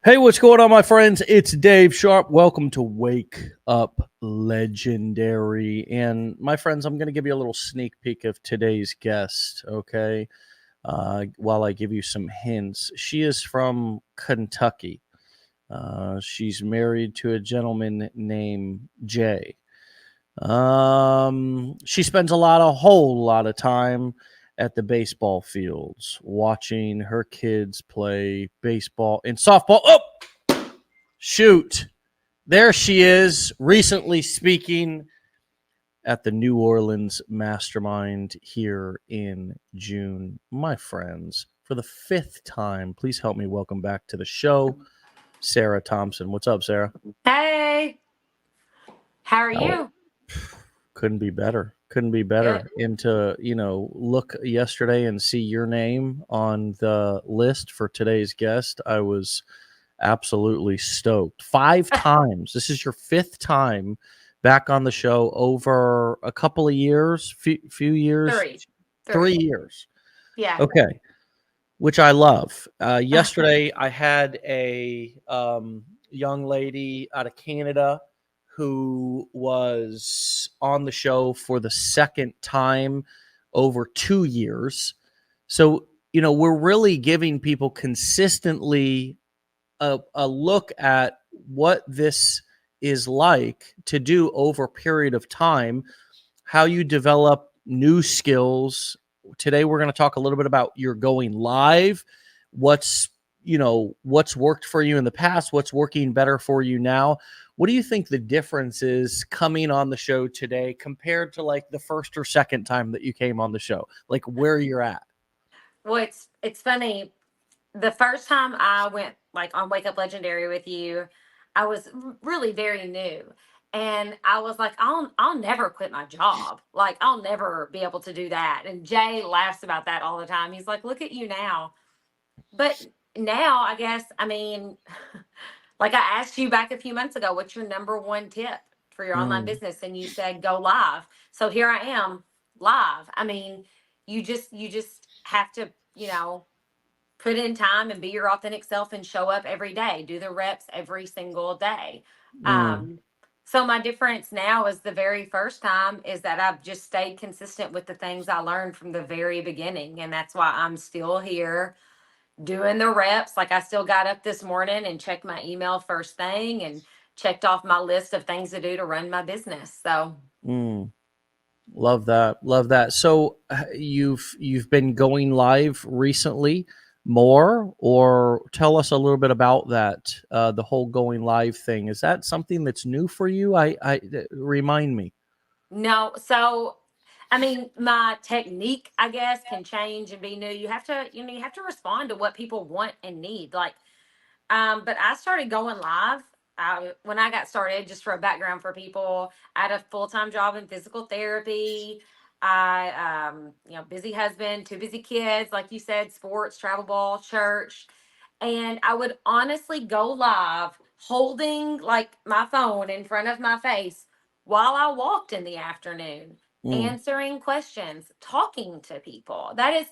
Hey, what's going on, my friends? It's Dave Sharpe. Welcome to Wake Up Legendary. And my friends, I'm going to give you a little sneak peek of today's guest, okay? While I give you some hints. She is from Kentucky. She's married to a gentleman named Jay. She spends a whole lot of time at the baseball fields watching her kids play baseball and softball. Oh, shoot. There she is, recently speaking at the New Orleans Mastermind here in June. My friends, for the fifth time, please help me welcome back to the show, Sarah Thompson. What's up, Sarah? Hey, how are Oh, you? couldn't be better. Couldn't be Good. better. And to, look yesterday and see your name on the list for today's guest, I was absolutely stoked. Five times. This is your fifth time back on the show over a couple of years, few years, Three. 3 years. Yeah. Okay, which I love. Yesterday, I had a young lady out of Canada who was on the show for the second time over 2 years. So, we're really giving people consistently a look at what this is like to do over a period of time, how you develop new skills. Today, we're going to talk a little bit about your going live, what's what's worked for you in the past, what's working better for you now. What do you think the difference is coming on the show today compared to like the first or second time that you came on the show, like where you're at? Well, it's funny. The first time I went like on Wake Up Legendary with you, I was really very new. And I was like, I'll never quit my job. Like I'll never be able to do that. And Jay laughs about that all the time. He's like, look at you now. But now I guess, I mean, like I asked you back a few months ago, what's your number one tip for your online Mm, business? And you said go live. So here I am live. I mean, you just have to, put in time and be your authentic self and show up every day. Do the reps every single day. mm, Um, so my difference now is the very first time is that I've just stayed consistent with the things I learned from the very beginning. And that's why I'm still here doing the reps. Like I still got up this morning and checked my email first thing and checked off my list of things to do to run my business. So mm. Love that. Love that. So you've been going live recently more, or tell us a little bit about that. The whole going live thing. Is that something that's new for you? I remind me. no, so I mean my technique, I guess, can change and be new. You have to, you have to respond to what people want and need. Like, but I started going live. When I got started, just for a background for people, I had a full time job in physical therapy. Busy husband, two busy kids, like you said, sports, travel ball, church. And I would honestly go live holding like my phone in front of my face while I walked in the afternoon, Mm, answering questions, talking to people. That is,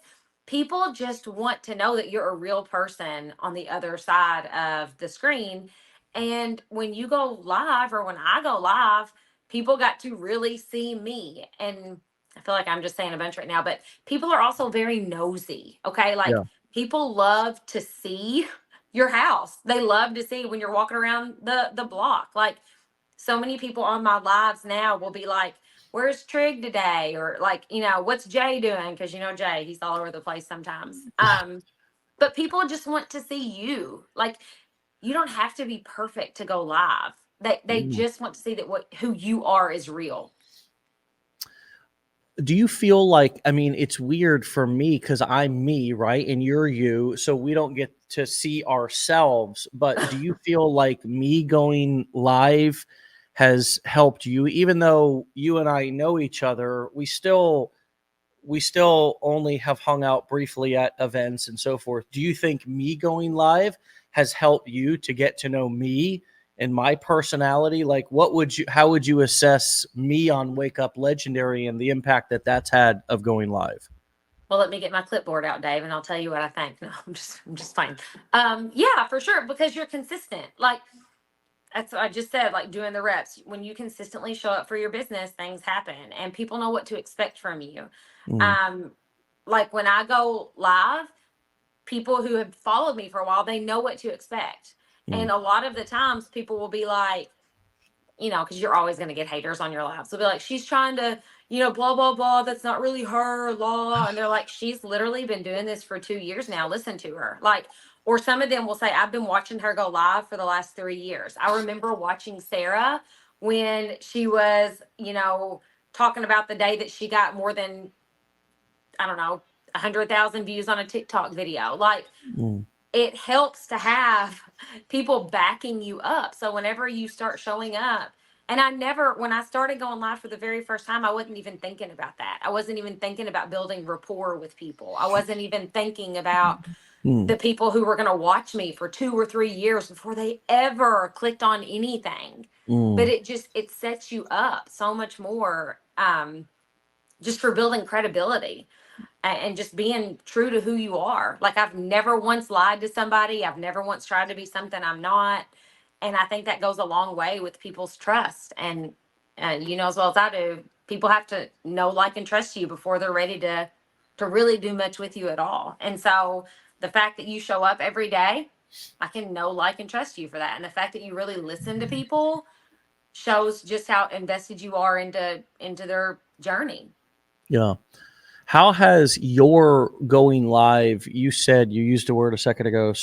people just want to know that you're a real person on the other side of the screen. And when you go live, or when I go live, people got to really see me. And I feel like I'm just saying a bunch right now, but people are also very nosy. Okay. Like yeah. people love to see your house. They love to see when you're walking around the block. Like so many people on my lives now will be like, where's Trig today? Or like, what's Jay doing? Because Jay, he's all over the place sometimes. But people just want to see you. Like you don't have to be perfect to go live. They Mm. just want to see that what who you are is real. Do you feel like, I mean, it's weird for me because I'm me, right? And you're you. So we don't get to see ourselves. But do you feel like me going live has helped you, even though you and I know each other? We still only have hung out briefly at events and so forth. Do you think me going live has helped you to get to know me and my personality? Like, how would you assess me on Wake Up Legendary and the impact that that's had of going live? Well, let me get my clipboard out, Dave, and I'll tell you what I think. No, I'm just fine. Yeah, for sure, because you're consistent. Like that's what I just said, like doing the reps. When you consistently show up for your business, things happen and people know what to expect from you. Mm, Um, like when I go live, people who have followed me for a while, they know what to expect. mm, And a lot of the times people will be like, you know, because you're always going to get haters on your live. So they'll be like, she's trying to, you know, blah, blah, blah. That's not really her, law. And they're like, she's literally been doing this for 2 years now. Listen to her. Like, or some of them will say, I've been watching her go live for the last 3 years. I remember watching Sarah when she was, you know, talking about the day that she got more than, I don't know, 100,000 views on a TikTok video. Like, mm, it helps to have people backing you up. So whenever you start showing up, and I never, when I started going live for the very first time, I wasn't even thinking about that. I wasn't even thinking about building rapport with people. I wasn't even thinking about mm, the people who were going to watch me for 2 or 3 years before they ever clicked on anything. But mm. it sets you up so much more, just for building credibility and just being true to who you are. Like I've never once lied to somebody. I've never once tried to be something I'm not. And I think that goes a long way with people's trust. And you know as well as I do, people have to know, like, and trust you before they're ready to really do much with you at all. And so the fact that you show up every day, I can know, like, and trust you for that. And the fact that you really listen to people shows just how invested you are into their journey. Yeah. How has your going live, you said you used a word a second ago,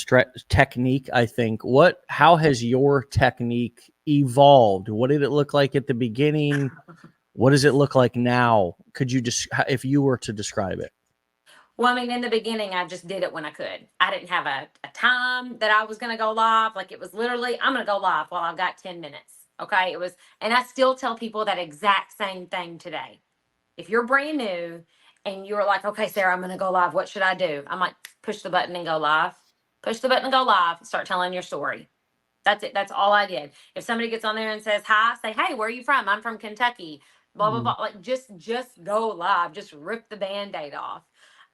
technique, I think. How has your technique evolved? What did it look like at the beginning? What does it look like now? Could you just, if you were to describe it? Well, I mean, in the beginning, I just did it when I could. I didn't have a time that I was going to go live. Like it was literally, I'm going to go live while I've got 10 minutes. Okay. It was, and I still tell people that exact same thing today. If you're brand new and you're like, okay, Sarah, I'm going to go live. What should I do? I'm like, push the button and go live. Push the button and go live. Start telling your story. That's it. That's all I did. If somebody gets on there and says hi, say, hey, where are you from? I'm from Kentucky. Blah blah Mm, blah. Like just go live. Just rip the band-aid off.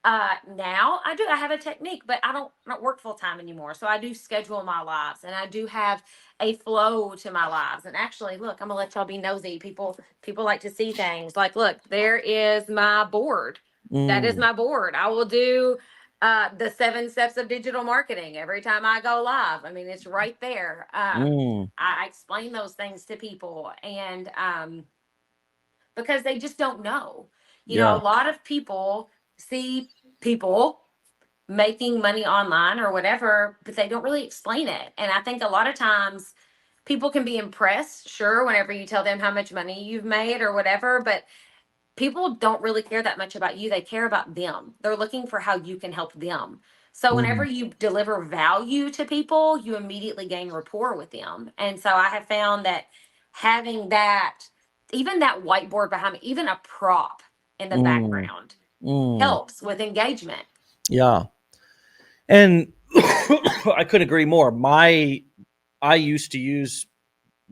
Now I have a technique, but I don't work full time anymore. So I do schedule my lives and I do have a flow to my lives. And actually, look, I'm gonna let y'all be nosy. People like to see things. Like, look, there is my board. That is mm, my board. I will do the 7 steps of digital marketing every time I go live. I mean, it's right there. mm. I explain those things to people, and because they just don't know. You know, a Yeah. lot of people see people making money online or whatever, but they don't really explain it. And I think a lot of times people can be impressed, sure, whenever you tell them how much money you've made or whatever, but people don't really care that much about you. They care about them. They're looking for how you can help them. So whenever Mm, you deliver value to people, you immediately gain rapport with them. And so I have found that having that, even that whiteboard behind me, even a prop in the mm, background mm. helps with engagement. Yeah. And I couldn't agree more. I used to use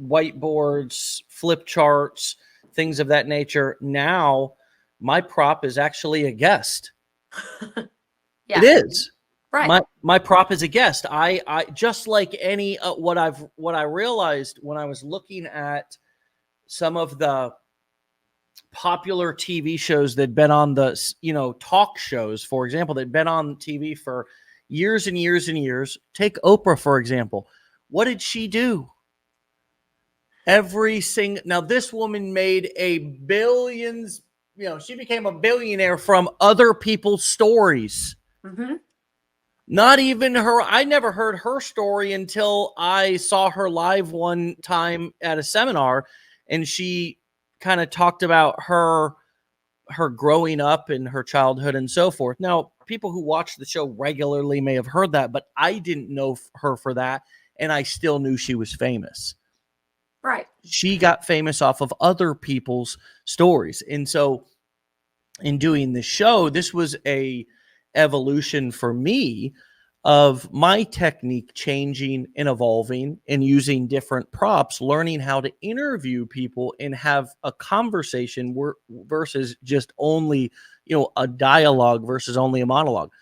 whiteboards, flip charts, things of that nature. Now, my prop is actually a guest. It Yeah, is. right. My prop is a guest. I just like any what I realized when I was looking at some of the popular TV shows that'd been on talk shows, for example, that'd been on TV for years and years and years. Take Oprah, for example. What did she do? Every single now, this woman made a billions. She became a billionaire from other people's stories. Mm-hmm. Not even her. I never heard her story until I saw her live one time at a seminar, and she kind of talked about her growing up and her childhood and so forth. Now, people who watch the show regularly may have heard that, but I didn't know her for that, and I still knew she was famous. Right. She got famous off of other people's stories. And so in doing the show, this was a evolution for me of my technique changing and evolving and using different props, learning how to interview people and have a conversation versus just only, a dialogue versus only a monologue.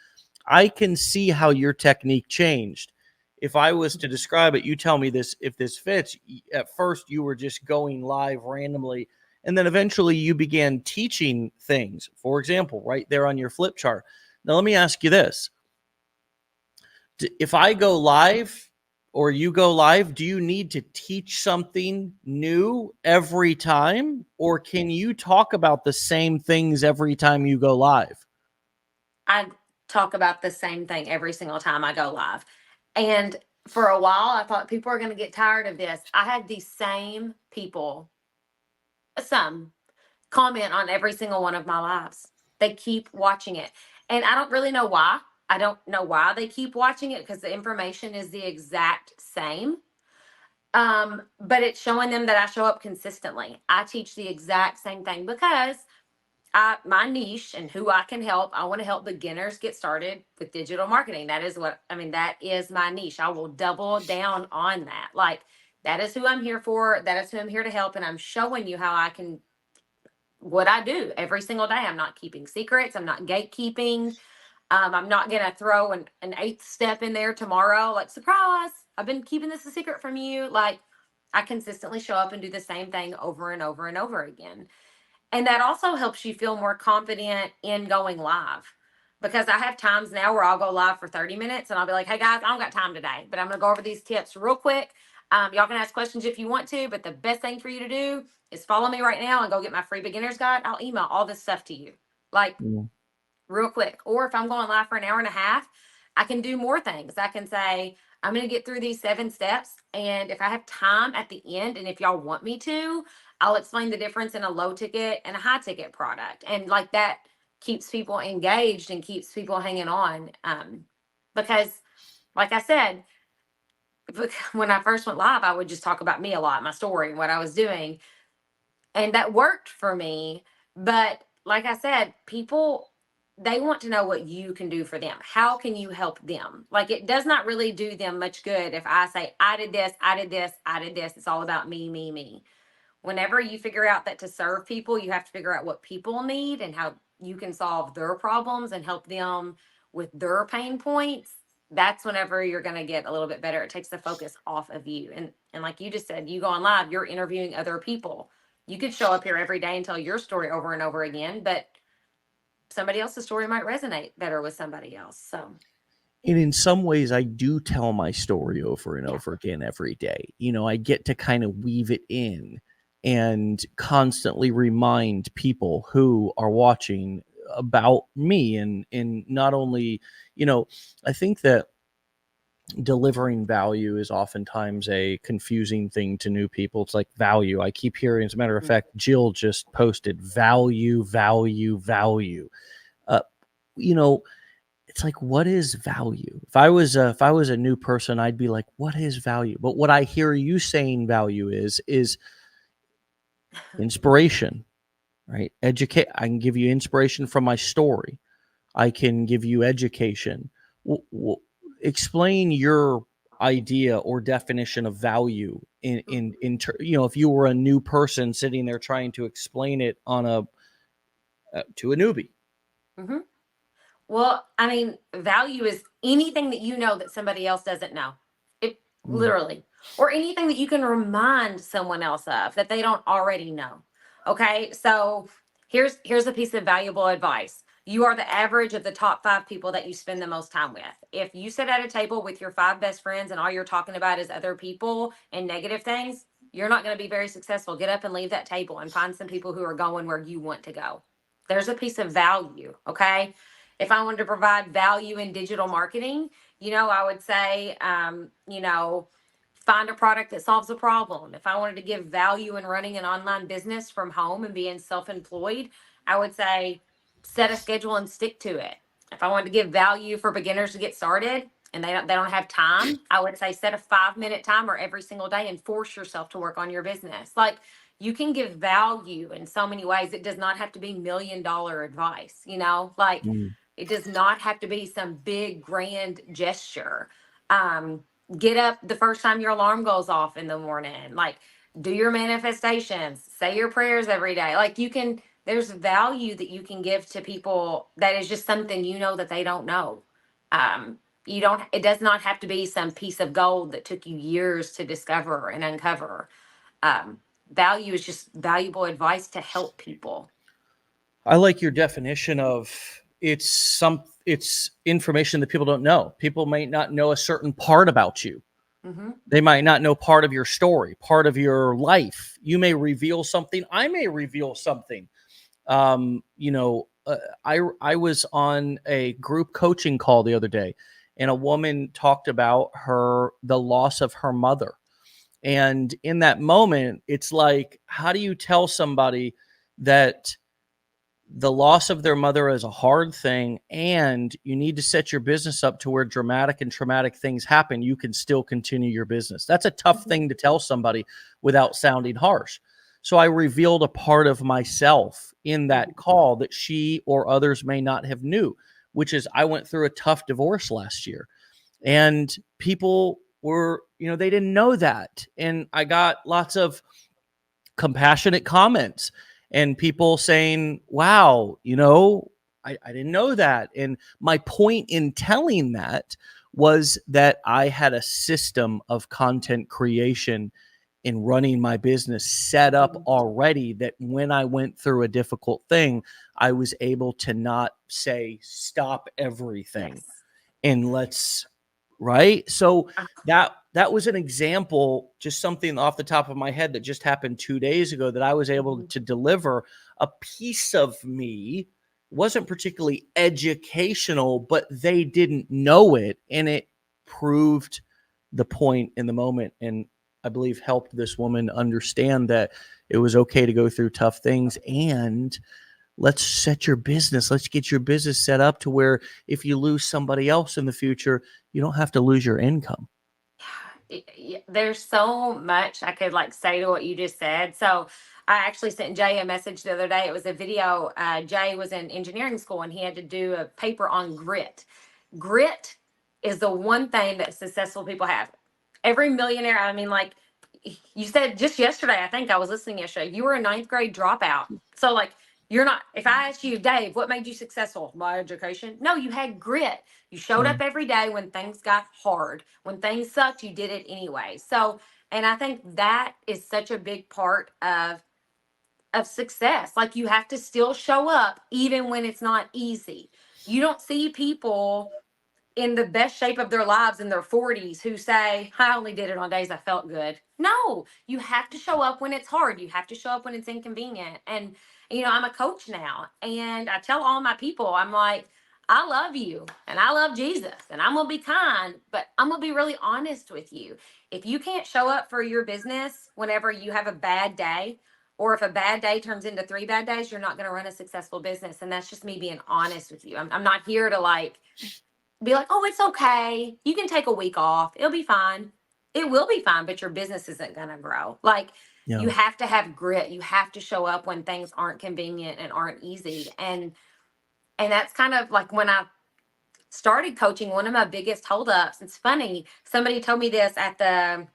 I can see how your technique changed. If I was to describe it, you tell me this if this fits. At first, you were just going live randomly, and then eventually you began teaching things. For example, right there on your flip chart. Now, let me ask you this: if I go live or you go live, do you need to teach something new every time, or can you talk about the same things every time you go live? I talk about the same thing every single time I go live. And for a while, I thought people are going to get tired of this. I had these same people, some, comment on every single one of my lives. They keep watching it. And I don't really know why. I don't know why they keep watching it because the information is the exact same. But it's showing them that I show up consistently. I teach the exact same thing because my niche and who I can help, I want to help beginners get started with digital marketing. That is what I mean. That is my niche. I will double down on that. Like, that is who I'm here for. That is who I'm here to help. And I'm showing you how I can, what I do every single day. I'm not keeping secrets. I'm not gatekeeping. I'm not going to throw an eighth step in there tomorrow. Like, surprise, I've been keeping this a secret from you. Like, I consistently show up and do the same thing over and over and over again. And that also helps you feel more confident in going live. Because I have times now where I'll go live for 30 minutes and I'll be like, hey guys, I don't got time today, but I'm going to go over these tips real quick. Y'all can ask questions if you want to, but the best thing for you to do is follow me right now and go get my free beginner's guide. I'll email all this stuff to you, like, real quick. Or if I'm going live for an hour and a half, I can do more things. I can say, I'm going to get through these 7 steps. And if I have time at the end, and if y'all want me to, I'll explain the difference in a low ticket and a high ticket product. And like that keeps people engaged and keeps people hanging on. Because, like I said, when I first went live, I would just talk about me a lot, my story, what I was doing. And that worked for me. But like I said, people, they want to know what you can do for them. How can you help them? Like, it does not really do them much good if I say, I did this, I did this, I did this. It's all about me, me, me. Whenever you figure out that to serve people, you have to figure out what people need and how you can solve their problems and help them with their pain points. That's whenever you're going to get a little bit better. It takes the focus off of you. And like you just said, you go on live, you're interviewing other people. You could show up here every day and tell your story over and over again, but somebody else's story might resonate better with somebody else. So, And in some ways, I do tell my story over and yeah. over again every day. I get to kind of weave it in and constantly remind people who are watching about me. And not only, I think that delivering value is oftentimes a confusing thing to new people. It's like value. I keep hearing, as a matter of fact, Jill just posted value, value, value. Uh, you know, it's like, what is value? If I was a new person, I'd be like, what is value? But what I hear you saying value is inspiration, right? Educate. I can give you inspiration from my story. I can give you education. Explain your idea or definition of value if you were a new person sitting there trying to explain it on a to a newbie. Mm-hmm. Well, I mean, value is anything that you know that somebody else doesn't know. It Mm. literally, or anything that you can remind someone else of that they don't already know. Okay, so here's a piece of valuable advice. You are the average of the top 5 people that you spend the most time with. If you sit at a table with your 5 best friends and all you're talking about is other people and negative things, you're not going to be very successful. Get up and leave that table and find some people who are going where you want to go. There's a piece of value. Okay, if I wanted to provide value in digital marketing, I would say, find a product that solves a problem. If I wanted to give value in running an online business from home and being self employed, I would say, set a schedule and stick to it. If I wanted to give value for beginners to get started and they don't have time, I would say set a 5-minute timer every single day and force yourself to work on your business. Like, you can give value in so many ways. It does not have to be $1 million advice, like, Mm. it does not have to be some big grand gesture. Um, get up the first time your alarm goes off in the morning. Like, do your manifestations, say your prayers every day. Like, there's value that you can give to people that is just something that they don't know. You don't. It does not have to be some piece of gold that took you years to discover and uncover. Value is just valuable advice to help people. I like your definition of it's information that people don't know. People might not know a certain part about you. Mm-hmm. They might not know part of your story, part of your life. You may reveal something. I may reveal something. I was on a group coaching call the other day, and a woman talked about the loss of her mother. And in that moment, it's like, how do you tell somebody that the loss of their mother is a hard thing, and you need to set your business up to where dramatic and traumatic things happen, you can still continue your business? That's a tough thing to tell somebody without sounding harsh. So I revealed a part of myself in that call that she or others may not have knew, which is I went through a tough divorce last year, and people were, they didn't know that. And I got lots of compassionate comments and people saying, wow, I didn't know that. And my point in telling that was that I had a system of content creation in running my business set up already, that when I went through a difficult thing, I was able to not say, stop everything. Yes. And let's, right? So that was an example, just something off the top of my head that just happened 2 days ago, that I was able to deliver a piece of me. Wasn't particularly educational, but they didn't know it, and it proved the point in the moment, and I believe helped this woman understand that it was okay to go through tough things. And let's set your business. Let's get your business set up to where if you lose somebody else in the future, you don't have to lose your income. There's so much I could say to what you just said. So I actually sent Jay a message the other day. It was a video. Jay was in engineering school and he had to do a paper on grit. Grit is the one thing that successful people have. Every millionaire, you said just yesterday, I think I was listening yesterday, you were a ninth grade dropout. So you're not, if I asked you, Dave, what made you successful? My education. No, you had grit. You showed up every day when things got hard. When things sucked, you did it anyway. So, and I think that is such a big part of success. You have to still show up even when it's not easy. You don't see people in the best shape of their lives in their 40s who say, I only did it on days I felt good. No, you have to show up when it's hard. You have to show up when it's inconvenient. And, I'm a coach now, and I tell all my people, I'm like, I love you and I love Jesus and I'm going to be kind, but I'm going to be really honest with you. If you can't show up for your business whenever you have a bad day, or if a bad day turns into 3 bad days, you're not going to run a successful business. And that's just me being honest with you. I'm not here to be like, oh, it's okay. You can take a week off. It'll be fine. It will be fine, but your business isn't going to grow. You have to have grit. You have to show up when things aren't convenient and aren't easy. And that's kind of when I started coaching, one of my biggest holdups. It's funny. Somebody told me this at the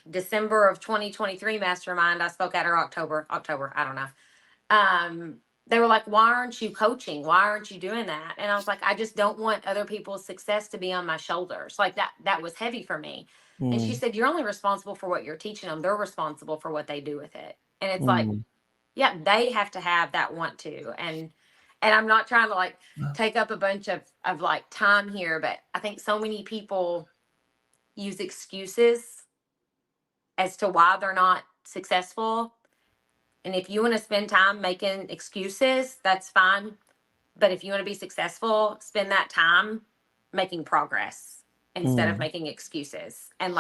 December of 2023 mastermind I spoke at, or October, I don't know. They were like, why aren't you coaching? Why aren't you doing that? And I was like, I just don't want other people's success to be on my shoulders. That was heavy for me. And she said, you're only responsible for what you're teaching them. They're responsible for what they do with it. And it's yeah, they have to have that want to. And I'm not trying to take up a bunch of time here, but I think so many people use excuses as to why they're not successful. And if you want to spend time making excuses, that's fine. But if you want to be successful, spend that time making progress instead of making excuses. And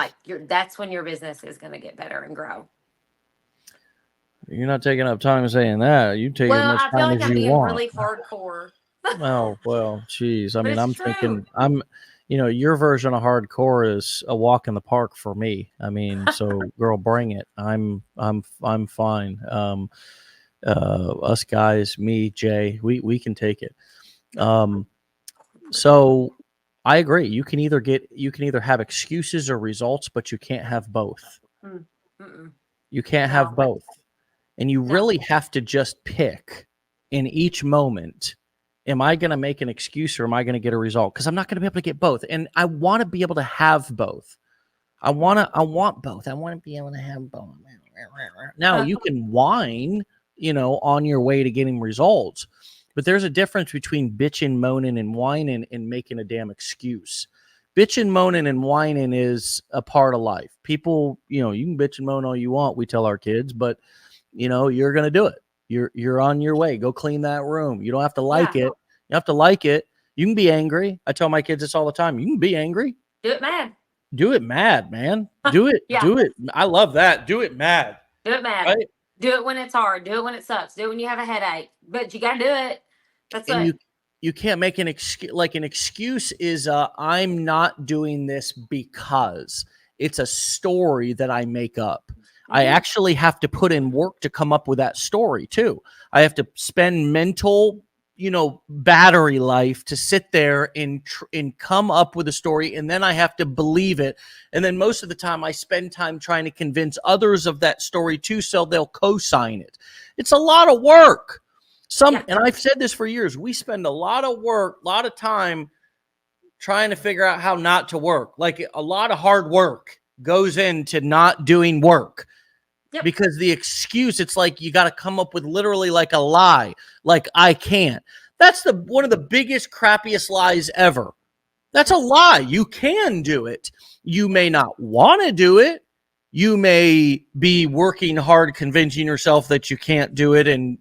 that's when your business is going to get better and grow. You're not taking up time saying that. You take as much I feel time like as I'm you being want. really hardcore. Oh, well, geez. I mean, it's I'm true. thinking your version of hardcore is a walk in the park for me. I mean, so girl, bring it. I'm fine. Us guys, me, Jay, we can take it. So I agree. You can either have excuses or results, but you can't have both. Mm-mm. You can't have both. And you really have to just pick in each moment, am I going to make an excuse or am I going to get a result? Because I'm not going to be able to get both. And I want to be able to have both. I want both. I want to be able to have both. Now you can whine, on your way to getting results, but there's a difference between bitching, moaning, and whining and making a damn excuse. Bitching, moaning, and whining is a part of life. People, you can bitch and moan all you want, we tell our kids, but you're going to do it. You're on your way. Go clean that room. You don't have to like it. You have to like it. You can be angry. I tell my kids this all the time. You can be angry. Do it mad. Do it mad, man. Do it. Do it. I love that. Do it mad. Do it mad. Right? Do it when it's hard. Do it when it sucks. Do it when you have a headache. But you got to do it. That's it. You can't make an excuse. Like an excuse is I'm not doing this because it's a story that I make up. Mm-hmm. I actually have to put in work to come up with that story too. I have to spend mental battery life to sit there and come up with a story, and then I have to believe it. And then most of the time I spend time trying to convince others of that story too, so they'll co-sign it. It's a lot of work. And I've said this for years, we spend a lot of work, a lot of time trying to figure out how not to work. Like a lot of hard work goes into not doing work. Yep. Because the excuse, it's like you got to come up with literally like a lie, like I can't. That's one of the biggest, crappiest lies ever. That's a lie. You can do it. You may not want to do it. You may be working hard, convincing yourself that you can't do it, and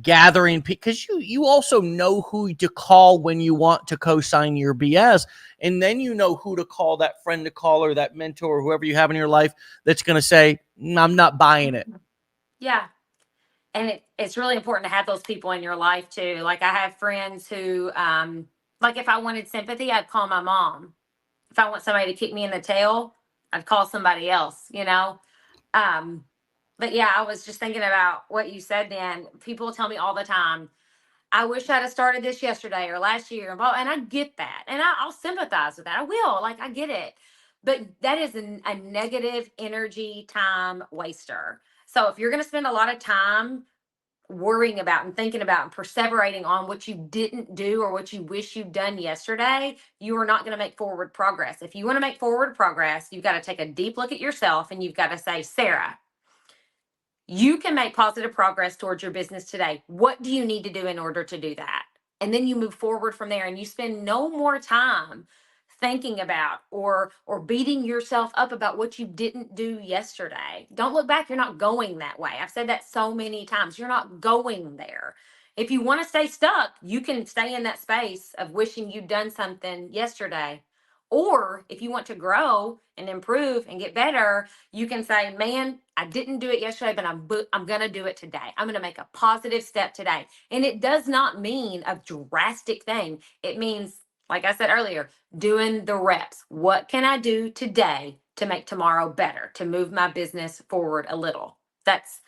gathering, because you also know who to call when you want to co-sign your BS. And then you know who to call, that friend to call, or that mentor, or whoever you have in your life that's going to say, I'm not buying it. Yeah. And it's really important to have those people in your life too. Like I have friends who, like if I wanted sympathy, I'd call my mom. If I want somebody to kick me in the tail, I'd call somebody else, But yeah, I was just thinking about what you said then. People tell me all the time, I wish I'd have started this yesterday or last year. And I get that. And I'll sympathize with that. I will. Like, I get it. But that is a negative energy time waster. So if you're going to spend a lot of time worrying about and thinking about and perseverating on what you didn't do or what you wish you'd done yesterday, you are not going to make forward progress. If you want to make forward progress, you've got to take a deep look at yourself and you've got to say, Sarah, you can make positive progress towards your business today. What do you need to do in order to do that? And then you move forward from there and you spend no more time thinking about or beating yourself up about what you didn't do yesterday. Don't look back. You're not going that way. I've said that so many times. You're not going there. If you want to stay stuck, you can stay in that space of wishing you'd done something yesterday. Or if you want to grow and improve and get better, you can say, man, I didn't do it yesterday, but I'm going to do it today. I'm going to make a positive step today. And it does not mean a drastic thing. It means, like I said earlier, doing the reps. What can I do today to make tomorrow better, to move my business forward a little? That's,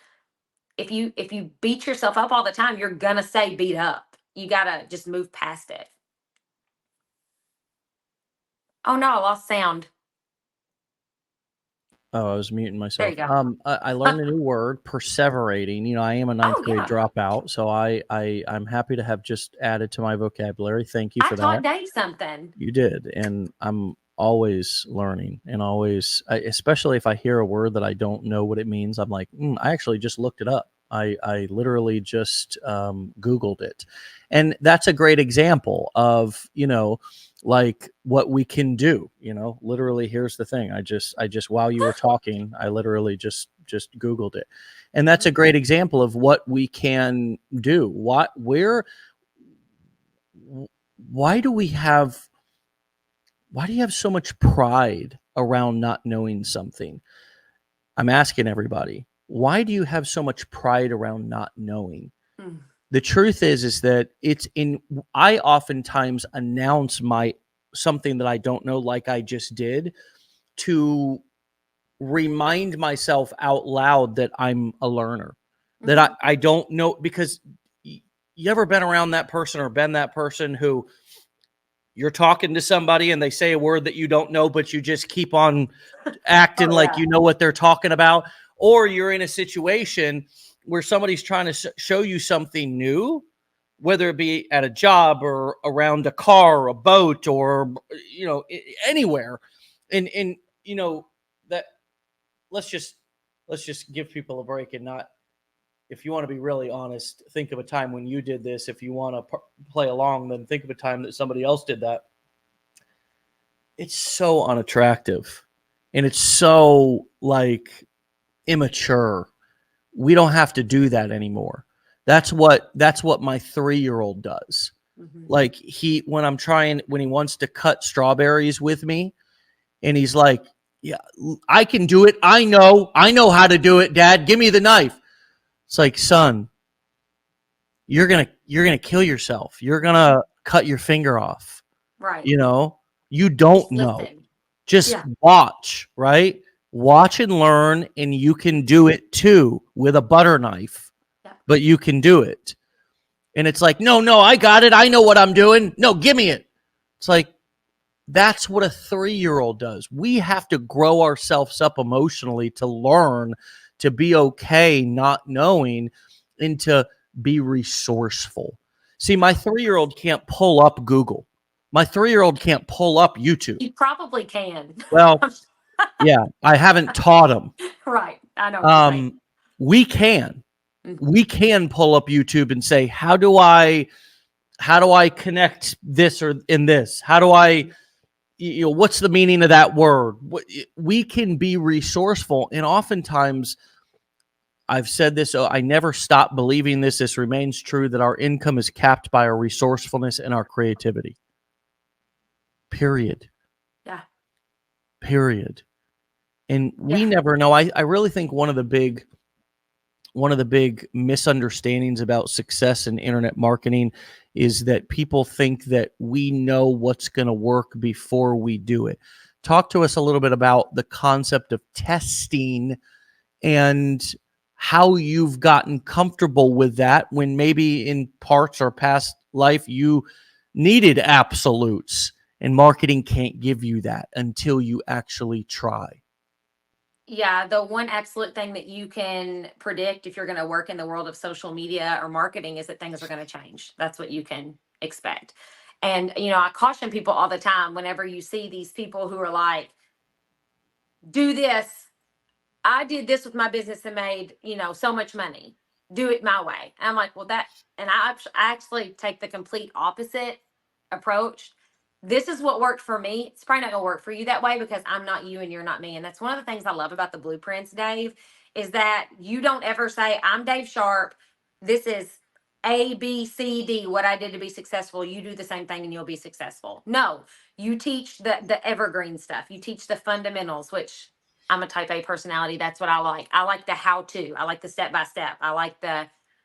if you beat yourself up all the time, you're going to stay beat up. You got to just move past it. Oh no, I lost sound. Oh, I was muting myself. There you go. I learned a new word, perseverating. I am a ninth grade dropout, so I'm happy to have just added to my vocabulary. Thank you for that. I taught Dave something. You did, and I'm always learning, and always, especially if I hear a word that I don't know what it means, I'm like, I actually just looked it up. I literally just Googled it. And that's a great example of, like what we can do, literally. Here's the thing. I just, while you were talking, I literally just Googled it. And that's a great example of what we can do. Why do you have so much pride around not knowing something? I'm asking everybody, why do you have so much pride around not knowing? The truth is that I oftentimes announce something that I don't know, like I just did, to remind myself out loud that I'm a learner, that I don't know. Because you ever been around that person or been that person who you're talking to somebody and they say a word that you don't know, but you just keep on acting like you know what they're talking about? or you're in a situation where somebody's trying to show you something new, whether it be at a job or around a car or a boat or anywhere. And that let's just give people a break and not, if you want to be really honest, think of a time when you did this. If you want to play along, then think of a time that somebody else did that. It's so unattractive and it's so like immature. We don't have to do that anymore. That's what my 3-year-old does. Mm-hmm. Like when he wants to cut strawberries with me, and he's like, yeah, I can do it. I know how to do it, Dad. Give me the knife. It's like, son, you're going to kill yourself. You're going to cut your finger off. Right. You don't know. Just watch, right? Watch and learn, and you can do it too with a butter knife. Yeah. But you can do it. And it's like, no, I got it. I know what I'm doing. No, give me it. It's like, that's what a 3-year-old does. We have to grow ourselves up emotionally to learn, to be okay not knowing, and to be resourceful. See, my 3-year-old can't pull up Google. My 3-year-old can't pull up YouTube. You probably can. Well, yeah, I haven't taught him. Right. I know. We can. Mm-hmm. We can pull up YouTube and say, how do I connect this or in this? How do I, what's the meaning of that word? We can be resourceful. And oftentimes, I've said this, I never stop believing this. This remains true, that our income is capped by our resourcefulness and our creativity. Period. Yeah. Period. And we never know. I really think one of the big misunderstandings about success in internet marketing is that people think that we know what's going to work before we do it. Talk to us a little bit about the concept of testing and how you've gotten comfortable with that when maybe in parts or past life you needed absolutes, and marketing can't give you that until you actually try. Yeah, the one absolute thing that you can predict if you're going to work in the world of social media or marketing is that things are going to change. That's what you can expect. And, I caution people all the time whenever you see these people who are like, do this. I did this with my business and made, so much money. Do it my way. And I'm like, well, and I actually take the complete opposite approach. This is what worked for me. It's probably not going to work for you that way because I'm not you and you're not me. And that's one of the things I love about the blueprints, Dave, is that you don't ever say, I'm Dave Sharpe. This is A, B, C, D, what I did to be successful. You do the same thing and you'll be successful. No, you teach the evergreen stuff. You teach the fundamentals, which I'm a type A personality. That's what I like. I like the how-to. I like the step-by-step. I like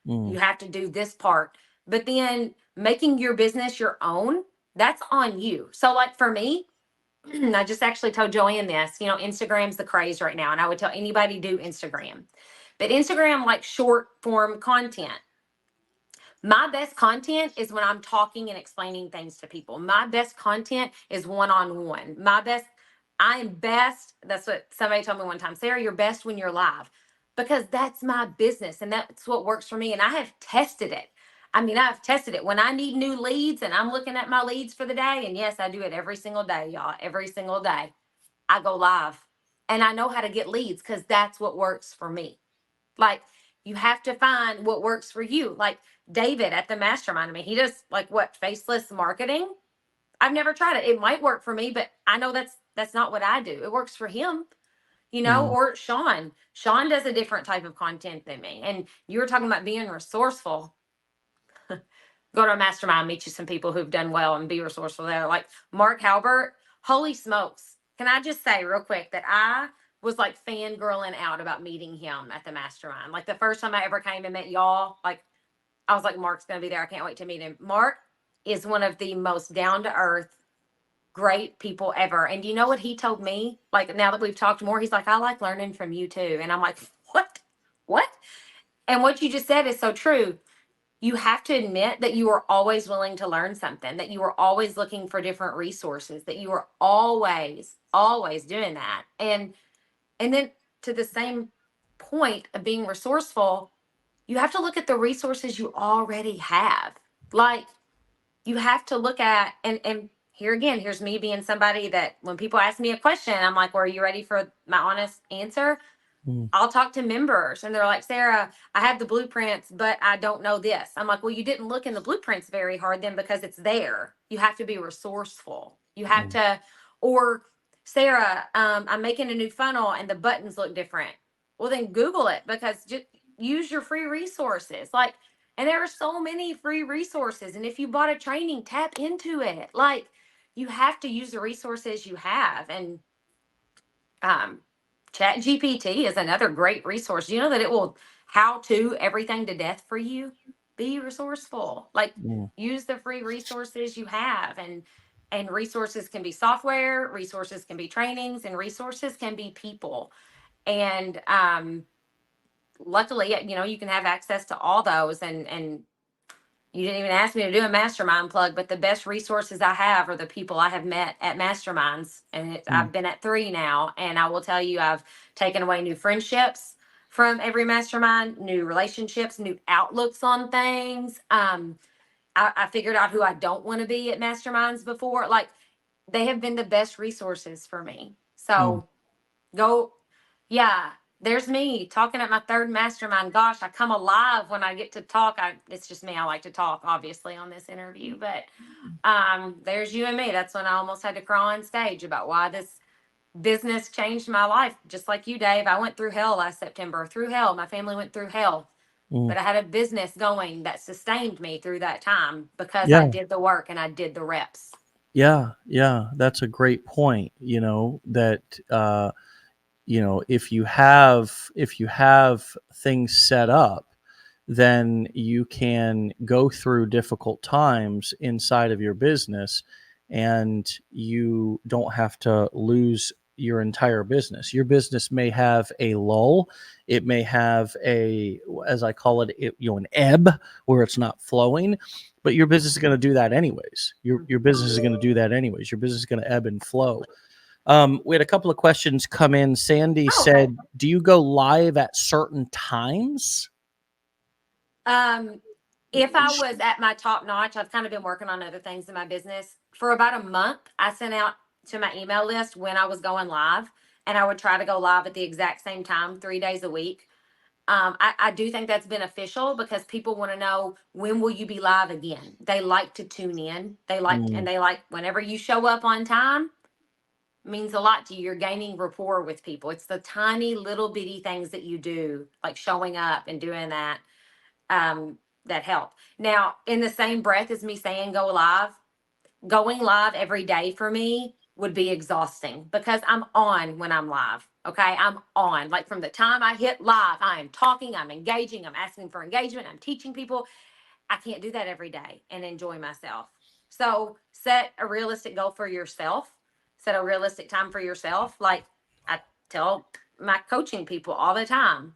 you have to do this part. But then making your business your own, that's on you. So like for me, I just actually told Joanne this, Instagram's the craze right now. And I would tell anybody do Instagram. But Instagram, like short form content. My best content is when I'm talking and explaining things to people. My best content is one-on-one. I'm best. That's what somebody told me one time. Sarah, you're best when you're live, because that's my business and that's what works for me. And I have tested it. I've tested it when I need new leads and I'm looking at my leads for the day. And yes, I do it every single day, y'all. Every single day I go live and I know how to get leads because that's what works for me. Like, you have to find what works for you. Like David at the mastermind, he does faceless marketing. I've never tried it. It might work for me, but I know that's not what I do. It works for him, or Sean. Sean does a different type of content than me. And you were talking about being resourceful. Go to a mastermind, meet you some people who've done well and be resourceful there. Like Mark Halbert, holy smokes. Can I just say real quick that I was like fangirling out about meeting him at the mastermind. Like the first time I ever came and met y'all, like I was like, Mark's going to be there. I can't wait to meet him. Mark is one of the most down to earth, great people ever. And you know what he told me? Like now that we've talked more, he's like, I like learning from you too. And I'm like, what? And what you just said is so true. You have to admit that you are always willing to learn something, that you are always looking for different resources, that you are always doing that. And then to the same point of being resourceful, you have to look at the resources you already have. Like, you have to look at, and here again, here's me being somebody that when people ask me a question, I'm like, well, are you ready for my honest answer? I'll talk to members and they're like, Sarah, I have the blueprints, but I don't know this. I'm like, well, you didn't look in the blueprints very hard then, because it's there. You have to be resourceful. You have to, or Sarah, I'm making a new funnel and the buttons look different. Well, then Google it, because just use your free resources. Like, and there are so many free resources. And if you bought a training, tap into it. Like, you have to use the resources you have. And um, Chat GPT is another great resource. You know that it will how to everything to death for you. Be resourceful. Like, use the free resources you have, and resources can be software, resources can be trainings, and resources can be people. And luckily, you know, you can have access to all those. And you didn't even ask me to do a mastermind plug, but the best resources I have are the people I have met at masterminds. And I've been at 3 now. And I will tell you, I've taken away new friendships from every mastermind, new relationships, new outlooks on things. I figured out who I don't want to be at masterminds before. Like, they have been the best resources for me. So go, yeah, there's me talking at my 3rd mastermind. Gosh, I come alive when I get to talk. It's just me. I like to talk, obviously, on this interview, but there's you and me. That's when I almost had to cry on stage about why this business changed my life. Just like you, Dave. I went through hell last September, through hell. My family went through hell, but I had a business going that sustained me through that time because I Yeah. did the work and I did the reps. Yeah. Yeah. That's a great point. You know, that, you know, if you have things set up, then you can go through difficult times inside of your business and you don't have to lose your entire business. Your business may have a lull. It may have a, as I call it, you know, an ebb where it's not flowing, but your business is going to do that anyways. Your business is going to do that anyways. Your business is going to ebb and flow. We had a couple of questions come in. Sandy said, do you go live at certain times? If I was at my top notch, I've kind of been working on other things in my business. For about a month, I sent out to my email list when I was going live, and I would try to go live at the exact same time, 3 days a week. I do think that's beneficial because people want to know, when will you be live again? They like to tune in. They like whenever you show up on time, means a lot to you. You're gaining rapport with people. It's the tiny little bitty things that you do, like showing up and doing that, that help. Now, in the same breath as me saying go live, going live every day for me would be exhausting because I'm on when I'm live. Okay. I'm on. Like, from the time I hit live, I am talking, I'm engaging, I'm asking for engagement, I'm teaching people. I can't do that every day and enjoy myself. So set a realistic goal for yourself, set a realistic time for yourself. Like, I tell my coaching people all the time,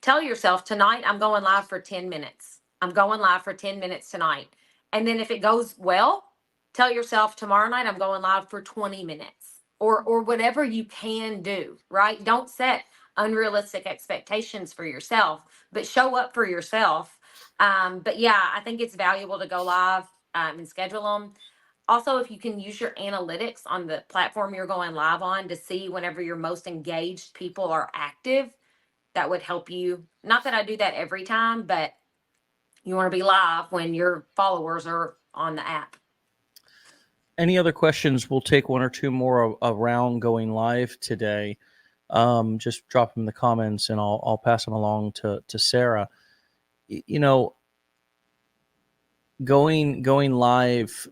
tell yourself, tonight I'm going live for 10 minutes. I'm going live for 10 minutes tonight. And then if it goes well, tell yourself, tomorrow night I'm going live for 20 minutes, or whatever you can do, right? Don't set unrealistic expectations for yourself, but show up for yourself. But yeah, I think it's valuable to go live and schedule them. Also, if you can use your analytics on the platform you're going live on to see whenever your most engaged people are active, that would help you. Not that I do that every time, but you want to be live when your followers are on the app. Any other questions? We'll take 1 or 2 more around going live today. Just drop them in the comments and I'll pass them along to Sarah. You know, going live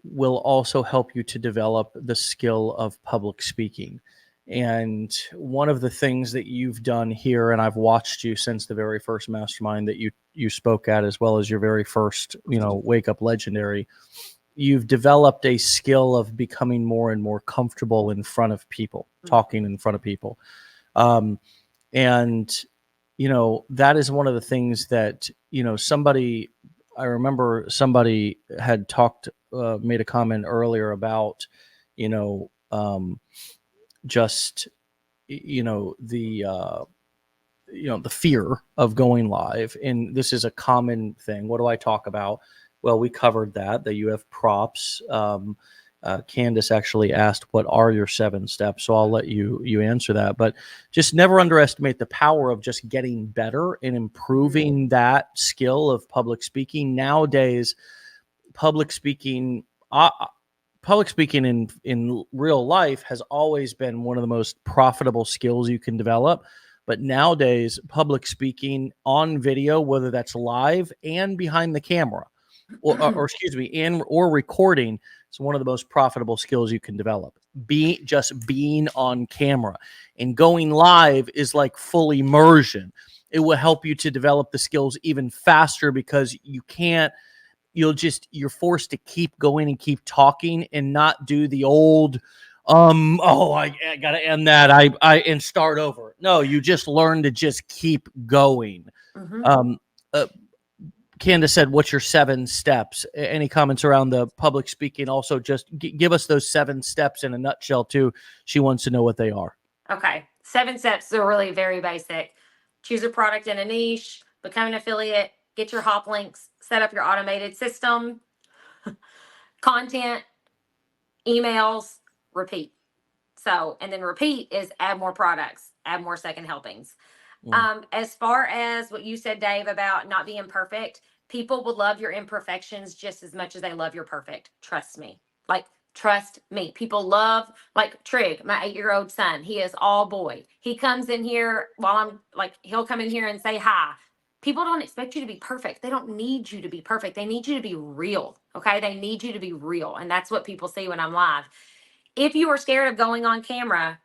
will also help you to develop the skill of public speaking. And one of the things that you've done here, and I've watched you since the very first mastermind that you spoke at, as well as your very first, you know, Wake Up Legendary, you've developed a skill of becoming more and more comfortable in front of people, talking in front of people. And, you know, that is one of the things that, you know, I remember somebody had made a comment earlier about, you know, just, you know, the the fear of going live. And this is a common thing. What do I talk about? Well, we covered that you have props. Candace actually asked, what are your 7 steps? So I'll let you answer that. But just never underestimate the power of just getting better and improving that skill of public speaking. Nowadays, public speaking in real life has always been one of the most profitable skills you can develop. But nowadays, public speaking on video, whether that's live and behind the camera, or excuse me, or recording, is one of the most profitable skills you can develop. Being on camera, and going live is like full immersion. It will help you to develop the skills even faster, because you're forced to keep going and keep talking and not do the old I gotta end that and start over. No, you just learn to just keep going. Candace said, what's your 7 steps? Any comments around the public speaking? Also, just give us those 7 steps in a nutshell too. She wants to know what they are. Okay. 7 steps are really very basic. Choose a product in a niche, become an affiliate, get your hop links, set up your automated system, content, emails, repeat. So, and then repeat is add more products, add more second helpings. As far as what you said, Dave, about not being perfect, people will love your imperfections just as much as they love your perfect. Trust me. Trust me. People love, Trig, my 8-year-old son. He is all boy. He comes in here he'll come in here and say hi. People don't expect you to be perfect. They don't need you to be perfect. They need you to be real. Okay. They need you to be real. And that's what people see when I'm live. If you are scared of going on camera,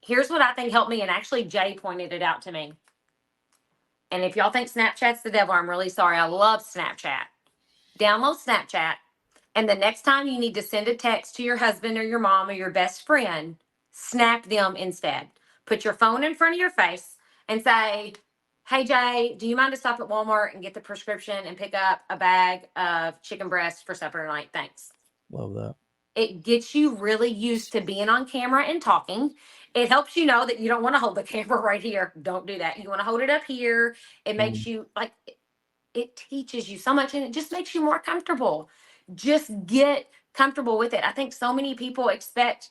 here's what I think helped me. And actually, Jay pointed it out to me. And if y'all think Snapchat's the devil, I'm really sorry. I love Snapchat. Download Snapchat. And the next time you need to send a text to your husband or your mom or your best friend, snap them instead. Put your phone in front of your face and say, hey, Jay, do you mind to stop at Walmart and get the prescription and pick up a bag of chicken breast for supper tonight? Thanks. Love that. It gets you really used to being on camera and talking. It helps you know that you don't want to hold the camera right here. Don't do that. You want to hold it up here. It makes you it teaches you so much, and it just makes you more comfortable. Just get comfortable with it. I think so many people expect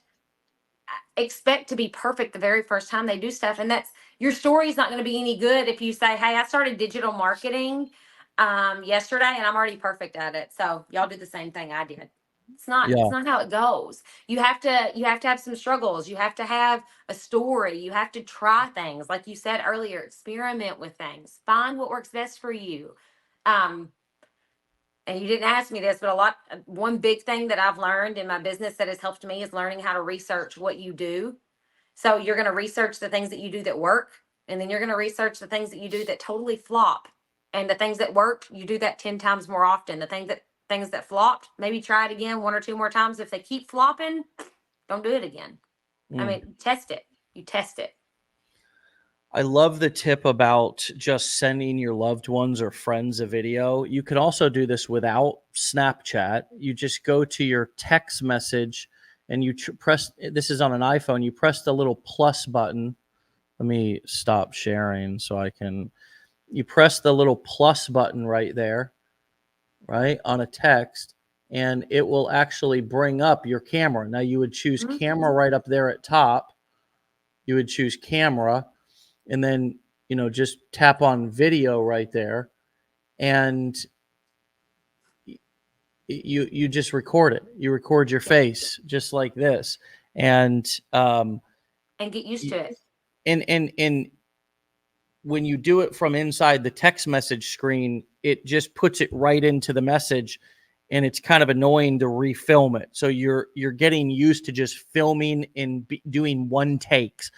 to be perfect the very first time they do stuff. And that's, your story's not going to be any good if you say, hey, I started digital marketing yesterday and I'm already perfect at it. So y'all do the same thing I did. It's not how it goes. You have to have some struggles. You have to have a story. You have to try things. Like you said earlier, experiment with things. Find what works best for you. And you didn't ask me this, but one big thing that I've learned in my business that has helped me is learning how to research what you do. So you're going to research the things that you do that work, and then you're going to research the things that you do that totally flop. And the things that work, you do that 10 times more often. The things that flopped, maybe try it again 1 or 2 more times. If they keep flopping, don't do it again. I mean, test it. You test it. I love the tip about just sending your loved ones or friends a video. You can also do this without Snapchat. You just go to your text message and you press, this is on an iPhone, you press the little plus button. Let me stop sharing so you press the little plus button right there, right, on a text, and it will actually bring up your camera. Now you would choose camera right up there at top. You would choose camera. And then, just tap on video right there, and you just record it. You record your face just like this, and get used to it. And when you do it from inside the text message screen, it just puts it right into the message, and it's kind of annoying to refilm it. So you're getting used to just filming and doing one takes.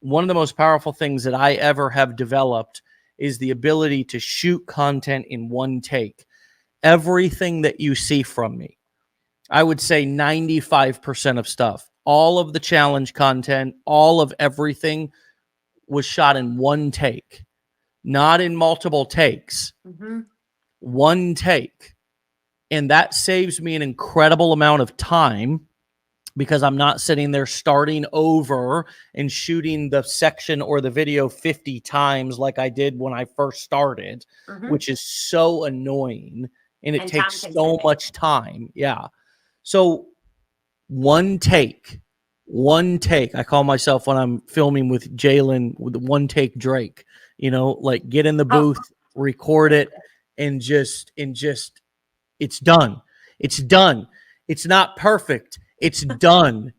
One of the most powerful things that I ever have developed is the ability to shoot content in one take. Everything that you see from me, I would say 95% of stuff, all of the challenge content, all of everything was shot in one take, not in multiple takes. One take. And that saves me an incredible amount of time, because I'm not sitting there starting over and shooting the section or the video 50 times like I did when I first started, which is so annoying, and it takes so much time. Yeah. So one take. I call myself, when I'm filming with Jalen, with one take Drake, like get in the booth, record it, and just it's done. It's done. It's not perfect. It's done.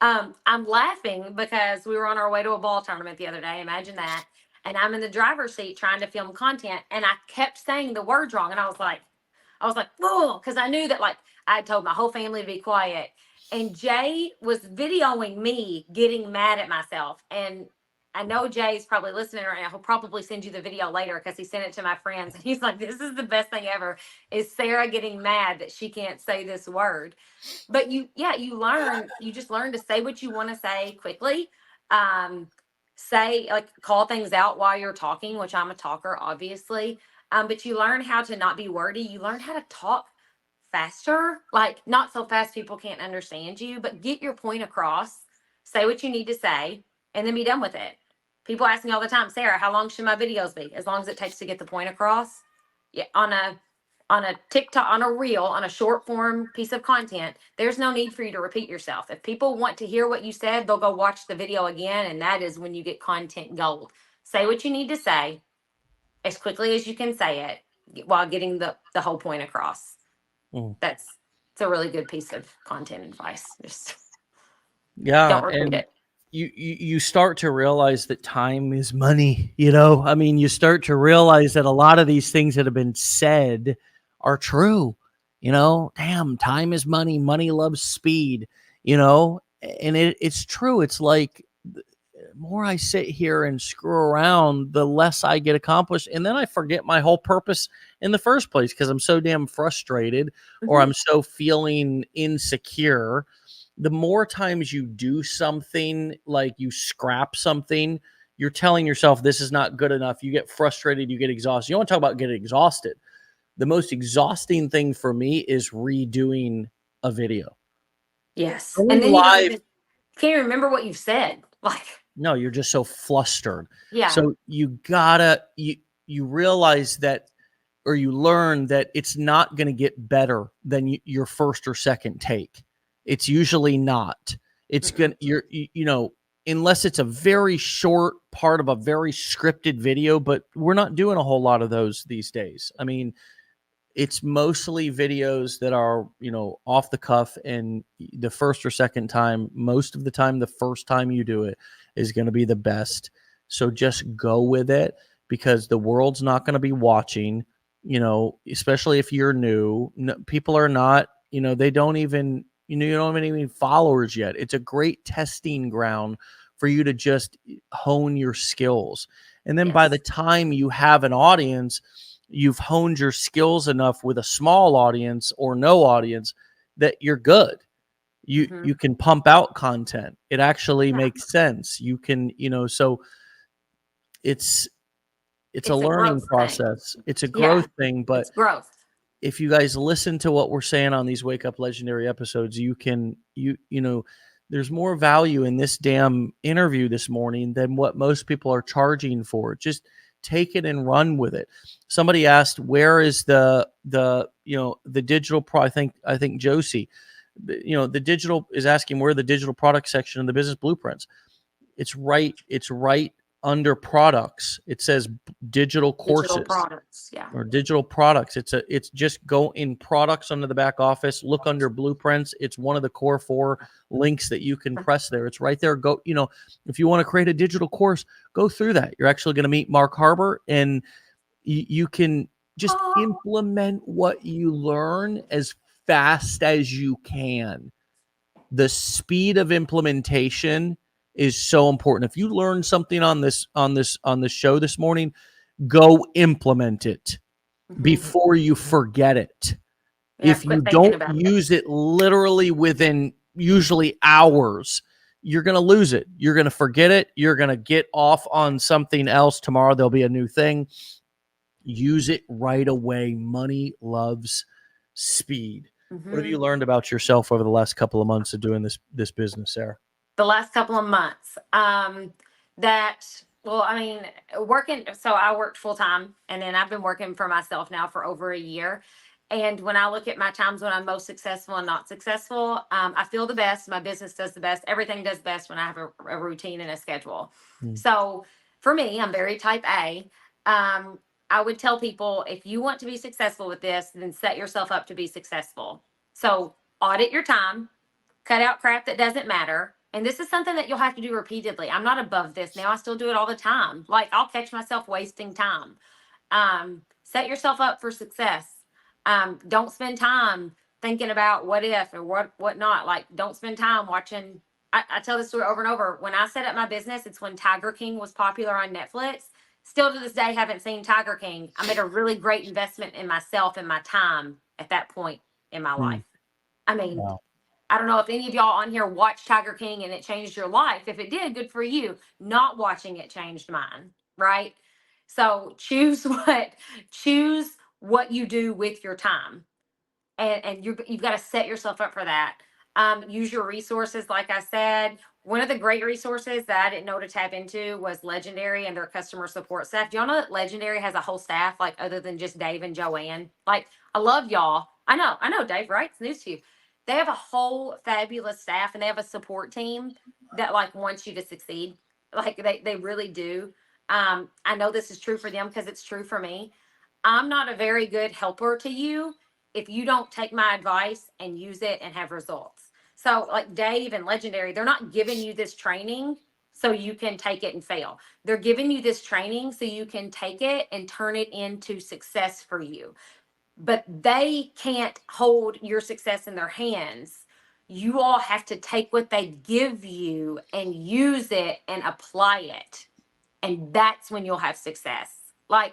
I'm laughing because we were on our way to a ball tournament the other day. Imagine that. And I'm in the driver's seat trying to film content, and I kept saying the words wrong. And I was like, whoa, because I knew that, like, I had told my whole family to be quiet. And Jay was videoing me getting mad at myself. And I know Jay's probably listening right now. He'll probably send you the video later because he sent it to my friends. And he's like, this is the best thing ever, is Sarah getting mad that she can't say this word. But you just learn to say what you want to say quickly. Say, like, call things out while you're talking, which I'm a talker, obviously. But you learn how to not be wordy. You learn how to talk faster, like not so fast people can't understand you, but get your point across, say what you need to say, and then be done with it. People ask me all the time, Sarah, how long should my videos be? As long as it takes to get the point across. Yeah, on a TikTok, on a reel, on a short form piece of content, there's no need for you to repeat yourself. If people want to hear what you said, they'll go watch the video again, and that is when you get content gold. Say what you need to say as quickly as you can say it while getting the whole point across. It's a really good piece of content advice. Just don't repeat it. You start to realize that time is money. I mean, you start to realize that a lot of these things that have been said are true. Damn, time is money. Money loves speed. And it's true. It's like, the more I sit here and screw around, the less I get accomplished, and then I forget my whole purpose in the first place because I'm so damn frustrated, or I'm so feeling insecure. The more times you do something, like you scrap something, you're telling yourself this is not good enough. You get frustrated, you get exhausted. You want to talk about getting exhausted. The most exhausting thing for me is redoing a video. Yes. And then you can't remember what you've said. Like, no, you're just so flustered. Yeah. So you realize that, or you learn that it's not going to get better than your first or second take. It's usually not. It's going to, unless it's a very short part of a very scripted video, but we're not doing a whole lot of those these days. I mean, it's mostly videos that are, off the cuff, and the first or second time, most of the time, the first time you do it is going to be the best. So just go with it, because the world's not going to be watching, especially if you're new. People are not, they don't even, you don't have any followers yet. It's a great testing ground for you to just hone your skills. And then by the time you have an audience, you've honed your skills enough with a small audience or no audience that you're good. You can pump out content. It actually makes sense. You can, so it's a learning process. It's a growth thing, but it's growth. If you guys listen to what we're saying on these Wake Up Legendary episodes, you can, there's more value in this damn interview this morning than what most people are charging for. Just take it and run with it. Somebody asked, where is the digital pro? I think Josie, the digital is asking where the digital product section of the business blueprints. It's right under products. It says digital courses. Digital products, or digital products. It's just go in products under the back office, look under blueprints. It's one of the core 4 links that you can press there. It's right there. Go, if you want to create a digital course, go through that. You're actually going to meet Mark Harbor, and you can just implement what you learn as fast as you can. The speed of implementation is so important. If you learn something on this show this morning, go implement it before you forget it. If you don't use it literally within usually hours, you're going to lose it. You're going to forget it. You're going to get off on something else. Tomorrow there'll be a new thing. Use it right away. Money loves speed. What have you learned about yourself over the last couple of months of doing this business, Sarah? The last couple of months, well, I mean, working, so I worked full time, and then I've been working for myself now for over a year. And when I look at my times when I'm most successful and not successful, I feel the best. My business does the best. Everything does best when I have a routine and a schedule. So for me, I'm very type A. I would tell people, if you want to be successful with this, then set yourself up to be successful. So audit your time, cut out crap that doesn't matter. And this is something that you'll have to do repeatedly. I'm not above this now. I still do it all the time. Like, I'll catch myself wasting time. Set yourself up for success. Don't spend time thinking about what if or what not. Like, don't spend time watching. I tell this story over and over. When I set up my business, it's when Tiger King was popular on Netflix. Still to this day, haven't seen Tiger King. I made a really great investment in myself and my time at that point in my life. I mean, wow. I don't know if any of y'all on here watched Tiger King and it changed your life. If it did, good for you. Not watching it changed mine, right? So choose what you do with your time, and you've got to set yourself up for that. Use your resources, like I said. One of the great resources that I didn't know to tap into was Legendary and their customer support staff. Do y'all know that Legendary has a whole staff, like, other than just Dave and Joanne? Like, I love y'all. I know, Dave, right? It's news to you. They have a whole fabulous staff, and they have a support team that, like, wants you to succeed. Like, they really do. I know this is true for them because it's true for me. I'm not a very good helper to you if you don't take my advice and use it and have results. So, like Dave and Legendary, they're not giving you this training so you can take it and fail. They're giving you this training so you can take it and turn it into success for you. But they can't hold your success in their hands. You all have to take what they give you and use it and apply it. And that's when you'll have success. Like,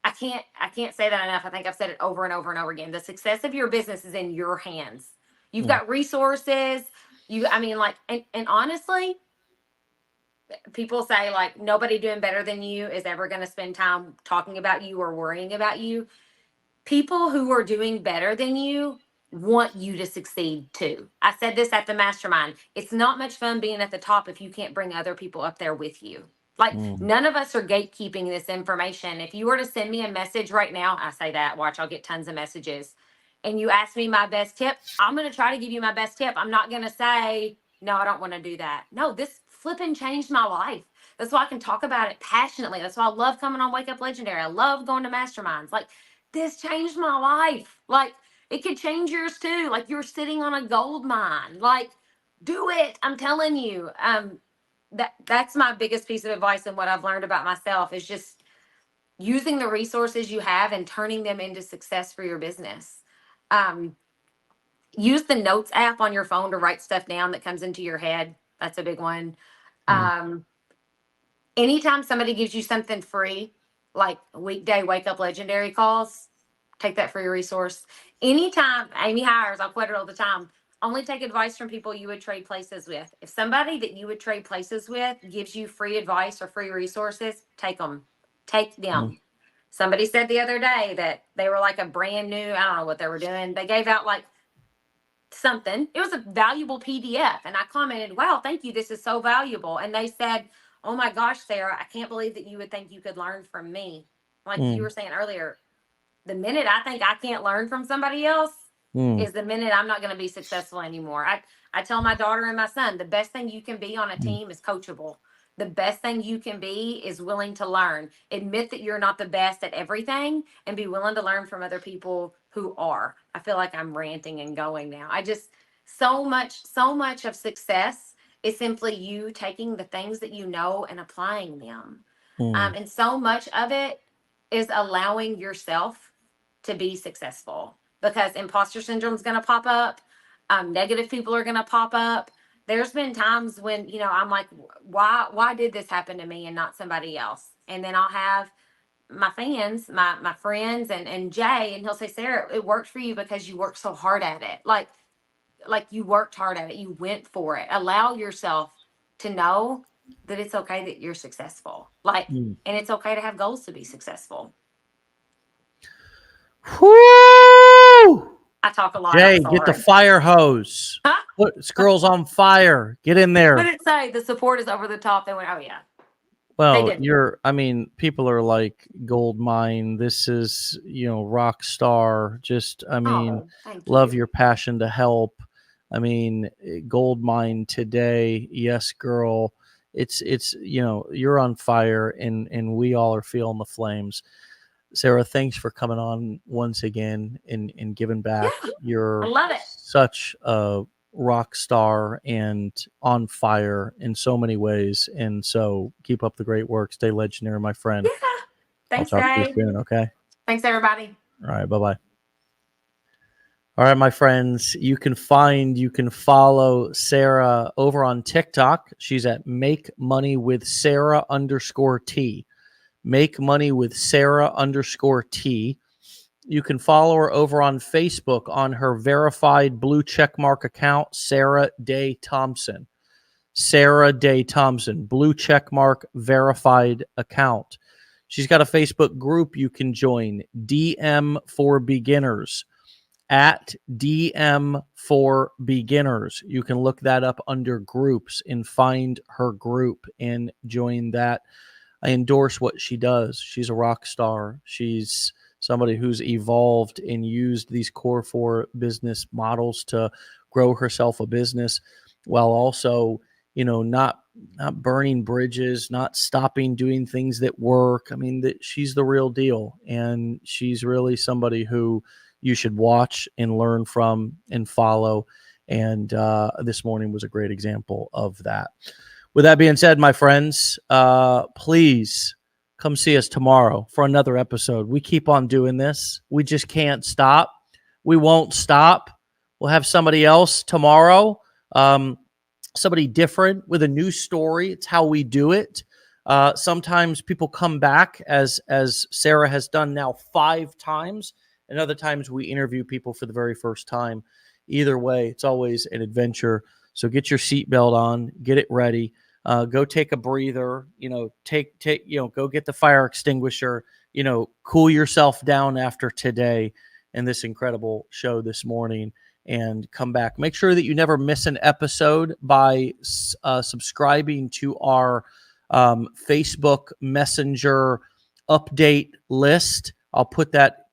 I can't say that enough. I think I've said it over and over and over again. The success of your business is in your hands. You've got resources. And honestly, people say, like, nobody doing better than you is ever going to spend time talking about you or worrying about you. People who are doing better than you want you to succeed too. I said this at the mastermind. It's not much fun being at the top if you can't bring other people up there with you. Like, none of us are gatekeeping this information. If you were to send me a message right now, I say that, watch, I'll get tons of messages, and you ask me my best tip, I'm going to try to give you my best tip. I'm not going to say, no, I don't want to do that. No, this flipping changed my life. That's why I can talk about it passionately. That's why I love coming on Wake Up Legendary. I love going to masterminds. Like, this changed my life. Like, it could change yours too. Like, you're sitting on a gold mine. Like, do it. I'm telling you. That's my biggest piece of advice, and what I've learned about myself is just using the resources you have and turning them into success for your business. Use the notes app on your phone to write stuff down that comes into your head. That's a big one. Anytime somebody gives you something free, like weekday Wake Up Legendary calls, take that free resource. Anytime Amy hires, I'll quote it all the time, only take advice from people you would trade places with. If somebody that you would trade places with gives you free advice or free resources, take them. Take them. Somebody said the other day that they were like a brand new, I don't know what they were doing. They gave out like something. It was a valuable PDF. And I commented, wow, thank you. This is so valuable. And they said, oh my gosh, Sarah, I can't believe that you would think you could learn from me. Like you were saying earlier, the minute I think I can't learn from somebody else is the minute I'm not going to be successful anymore. I tell my daughter and my son, the best thing you can be on a team is coachable. The best thing you can be is willing to learn. Admit that you're not the best at everything and be willing to learn from other people who are. I feel like I'm ranting and going now. So much of success is simply you taking the things that you know and applying them. And so much of it is allowing yourself to be successful, because imposter syndrome is going to pop up. Negative people are going to pop up. There's been times when, I'm like, why did this happen to me and not somebody else? And then I'll have my fans, my friends and Jay, and he'll say, Sarah, it worked for you because you worked so hard at it. Like you worked hard at it. You went for it. Allow yourself to know that it's okay that you're successful. And it's okay to have goals to be successful. Whoo! I talk a lot. Jay, I'm get the sorry. fire hose. Huh? Put this girl's on fire. Get in What there. did it say? The support is over the top. They went, oh yeah. Well, did. people are like gold mine. This is, rock star. Just, Thank love you. your passion to help. Gold mine today. Yes, girl. It's, you're on fire and we all are feeling the flames. Sarah, thanks for coming on once again and giving back. Yeah, I You're love it. such a rock star and on fire in so many ways. And so keep up the great work. Stay legendary, my friend. Yeah. Thanks, I'll talk to you Dave. soon, okay? Thanks, everybody. All right, bye-bye. All right, my friends, you can follow Sarah over on TikTok. She's at Make Money with Sarah _T. Make Money with Sarah _T. You can follow her over on Facebook on her verified blue checkmark account, Sarah Day Thompson. Sarah Day Thompson, blue checkmark verified account. She's got a Facebook group you can join, DM for Beginners, at DM for Beginners. You can look that up under groups and find her group and join that. I endorse what she does. She's a rock star. She's somebody who's evolved and used these core 4 business models to grow herself a business while also, not burning bridges, not stopping doing things that work. She's the real deal. And she's really somebody who you should watch and learn from and follow. And this morning was a great example of that. With that being said, my friends, please come see us tomorrow for another episode. We keep on doing this. We just can't stop. We won't stop. We'll have somebody else tomorrow, somebody different with a new story. It's how we do it. Sometimes people come back, as Sarah has done now 5 times, and other times we interview people for the very first time. Either way, it's always an adventure. So get your seatbelt on, get it ready. Go take a breather, go get the fire extinguisher, cool yourself down after today and this incredible show this morning, and come back. Make sure that you never miss an episode by subscribing to our Facebook Messenger update list. I'll put that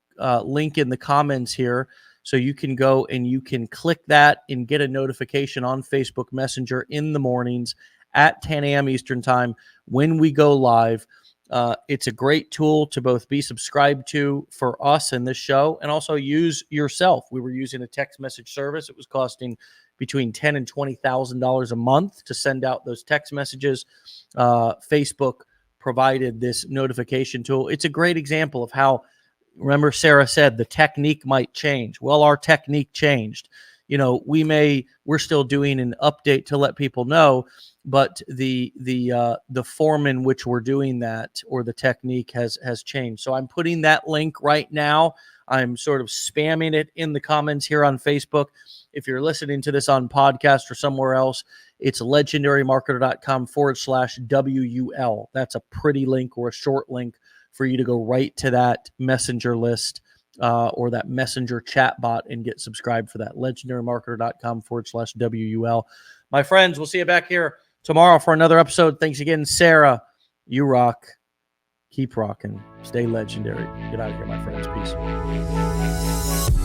link in the comments here. So you can go and you can click that and get a notification on Facebook Messenger in the mornings at 10 a.m. Eastern time when we go live. It's a great tool to both be subscribed to for us and this show and also use yourself. We were using a text message service. It was costing between $10,000 and $20,000 a month to send out those text messages. Facebook provided this notification tool. It's a great example of how, remember Sarah said the technique might change. Well, our technique changed. We're still doing an update to let people know, but the form in which we're doing that, or the technique, has changed. So I'm putting that link right now. I'm sort of spamming it in the comments here on Facebook. If you're listening to this on podcast or somewhere else, it's legendarymarketer.com/WUL. That's a pretty link or a short link for you to go right to that messenger list or that messenger chat bot and get subscribed for that. legendarymarketer.com/WUL. My friends, we'll see you back here tomorrow for another episode. Thanks again, Sarah. You rock. Keep rocking. Stay legendary. Get out of here, my friends. Peace.